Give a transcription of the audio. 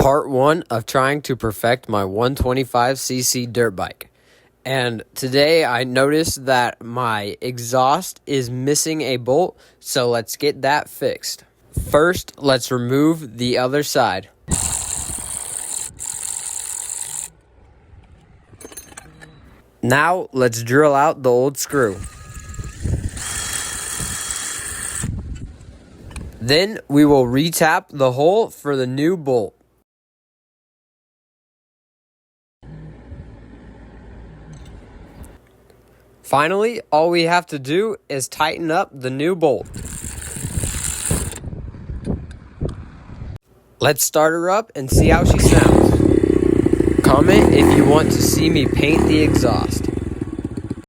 Part 1 of trying to perfect my 125cc dirt bike. And today I noticed that my exhaust is missing a bolt, so let's get that fixed. First, let's remove the other side. Now, let's drill out the old screw. Then, we will re-tap the hole for the new bolt. Finally, all we have to do is tighten up the new bolt. Let's start her up and see how she sounds. Comment if you want to see me paint the exhaust.